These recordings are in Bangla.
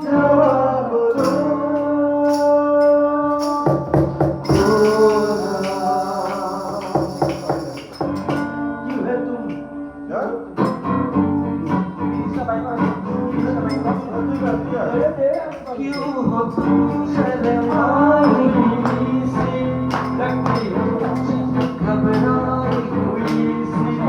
जवाब दो क्यों है तुम क्यों हो तुम शर्माई सी लगती हो घबराई हुई सी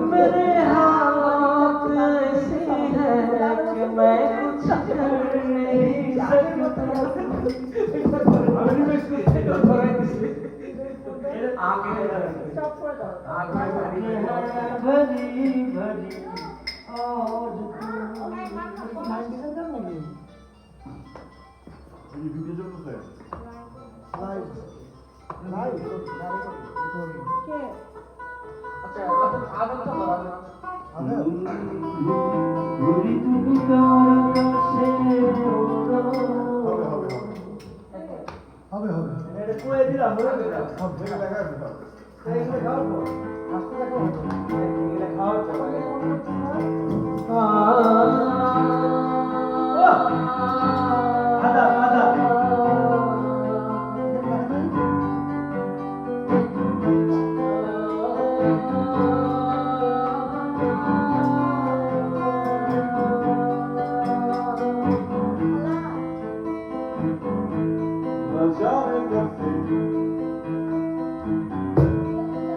मेरे हालात ऐसे हैं कि मैं कुछ कर नहीं सकता भरी भरी और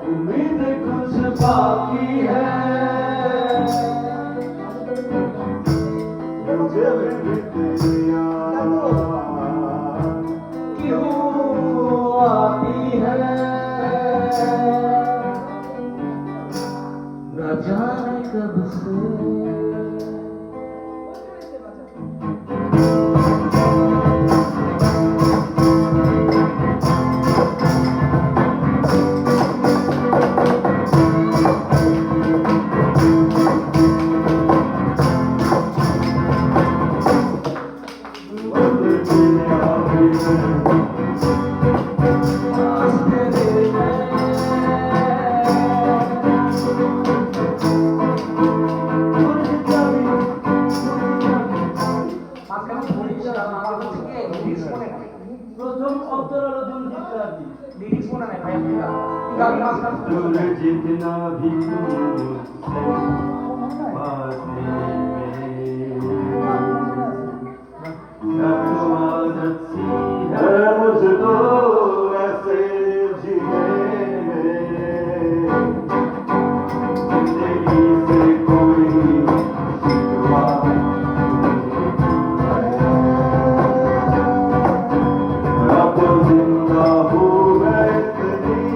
उम्मीद कुछ बाकी है क्यों आती है न जाने कब से जितना भी मुझको ऐसे जीने जिंदगी से कोई अब जिंदा हूँ मैं इतनी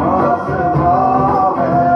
आसमां है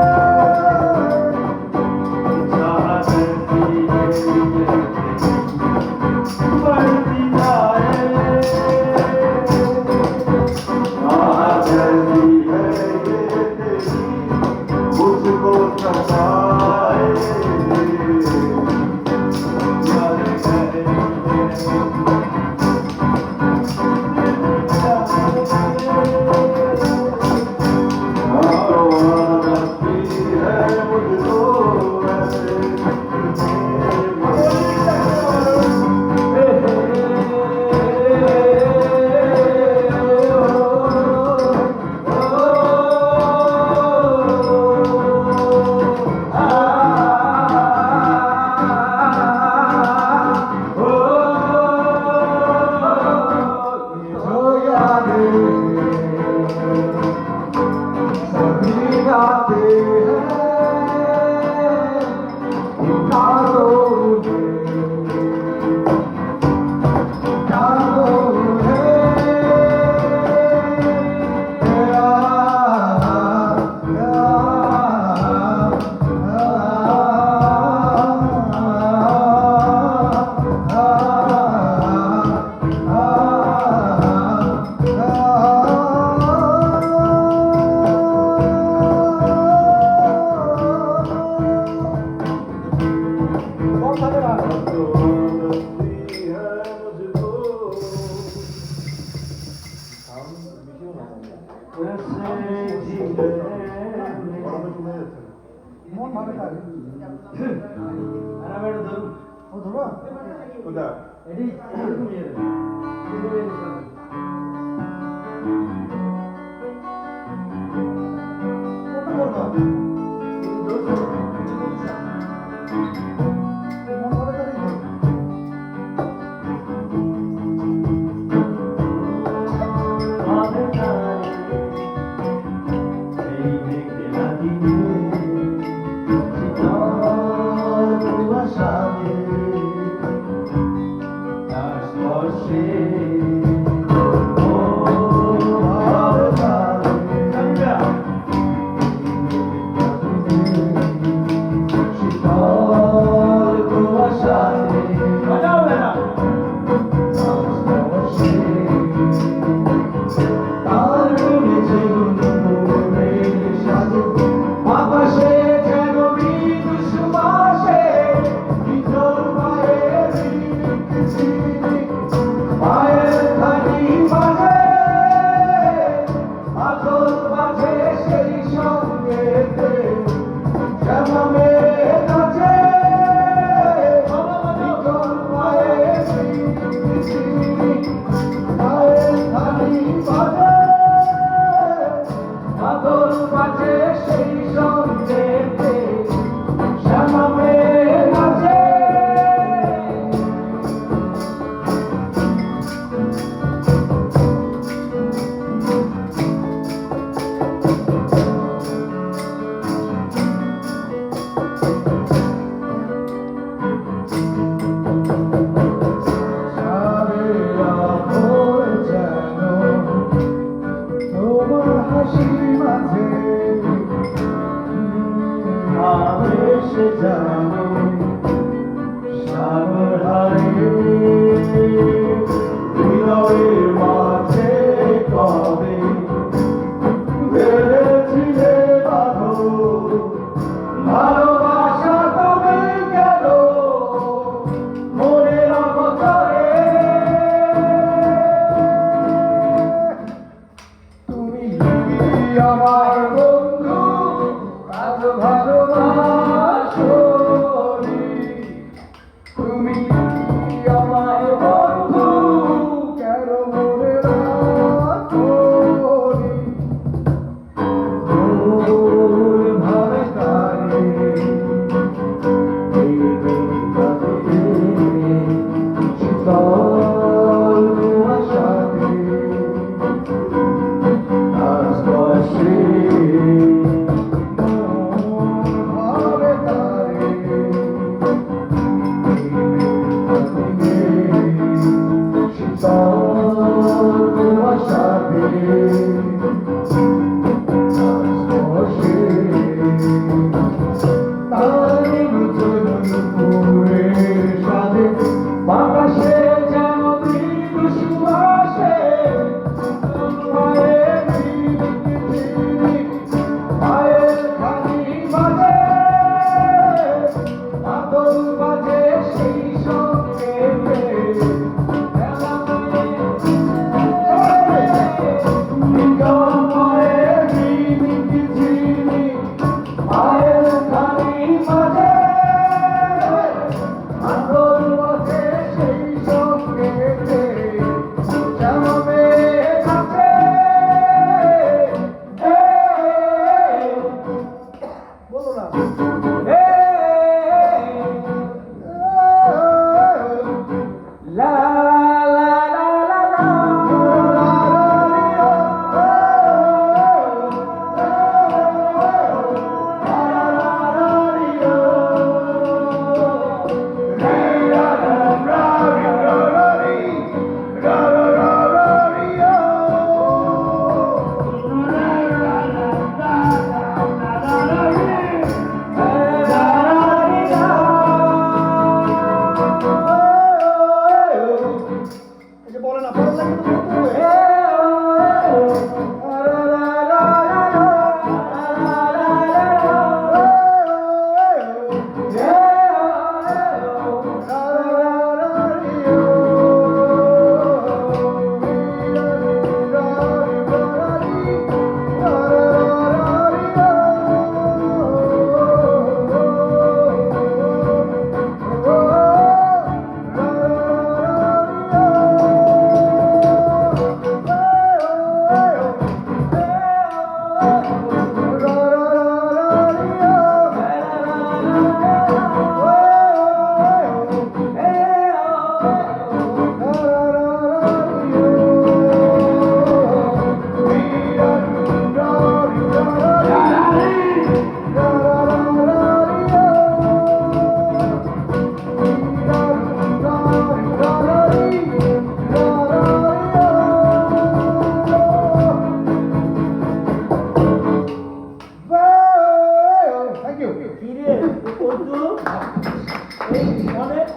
এই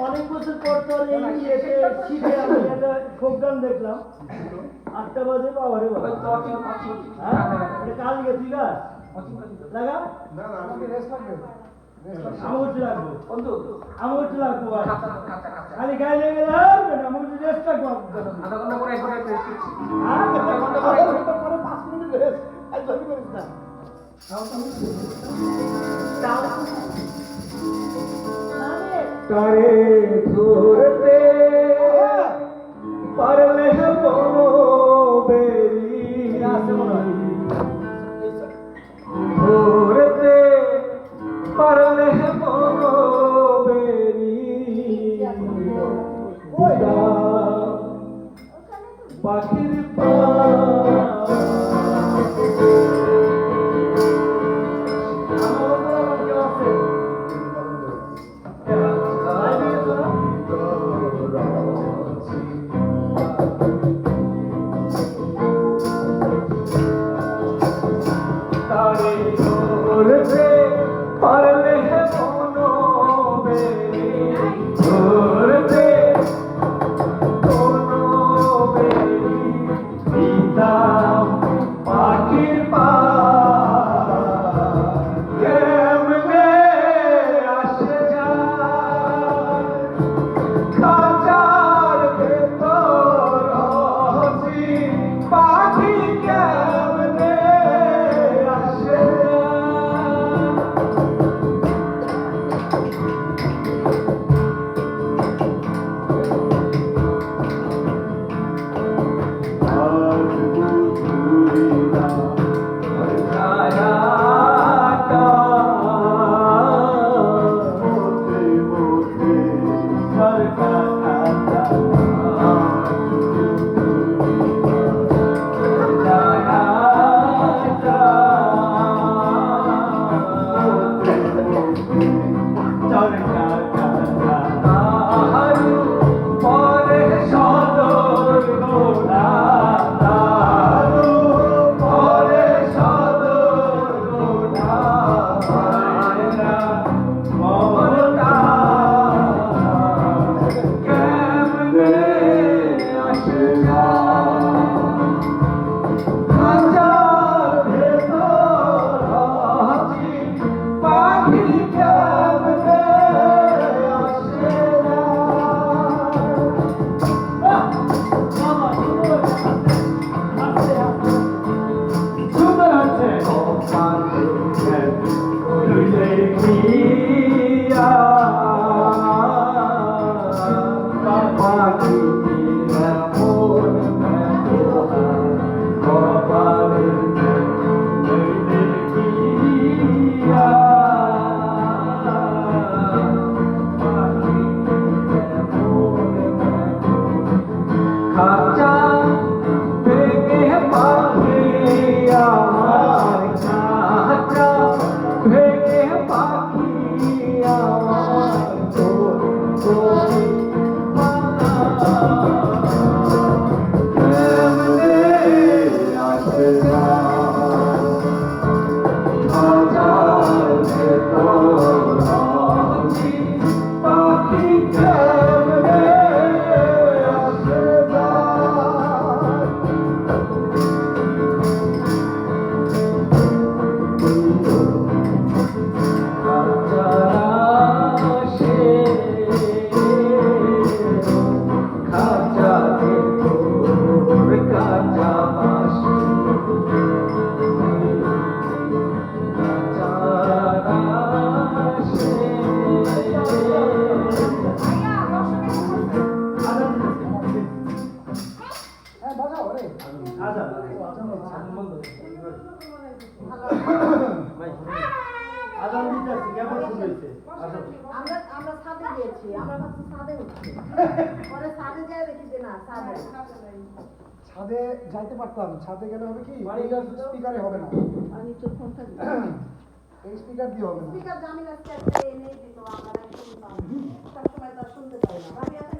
অনেক বছর পর তোর এই ইয়েতে শীতে আমি একটা ফোক গান দেখলাম 8টা বাজে বাবা রে বাবা হ্যাঁ এটা কাল গেছি গা লাগা না না আমাকে রেস্ট লাগবে আমি উঠে লাগবো বন্ধু আমি উঠে লাগবো ভাই কাঁচা কাঁচা কাঁচা খালি গাইলে গেলে আমি উঠে রেস্ট লাগবো আধা ঘন্টা পরে একবার রেস্ট দিচ্ছি হ্যাঁ আধা ঘন্টা পরে পরে 5 মিনিট রেস্ট আজ ধরে করিস না তারে ধরতে পারলে বনো বেরি ধরতে পারলে বনো বেরি পাখির পা তারে ধরতে পারলে মনো বেরি ধরতে কোনো বেরি দিতাম পাখির পা কেমনে আসে যায় খাঁচার ভেতর হসি পাখি কেমনে আসে আজ বুঝি না ছায়াটা মতে মতে সরকার পরে সদর গোলা পরে সদর গোলা মমতা কেমনে আসে না খাঁচার ভেতর হাসি পাখি কেমনে আসে না সুন্দর আছে লইলে কিয়া পাখি মোর কপালে লইলে কিয়া পাখি মোর খাঁচা ভেঙে পাখি আমার খাঁচা ভেঙে পাখি আমার তোর কেমনে আসে না খাঁচার ভেতর হাসি পাখি কেমনে আসে না আজান দিতেছি কেমন শুনেছে আমরা ছাদে গিয়েছি আমরা ভাবছি ছাদে উঠছি পরে ছাদে যাই দেখি যে না ছাদে ছাদে যাইতে পারতাম ছাদে গেলে হবে কি স্পিকারে হবে না আমি তো ফোনটা এই স্পিকার দিয়ে হবে না স্পিকার জামিল আজকে একটা এনে দিত আমরা শুনতাম সবসময় তো আর শুনতে পাই না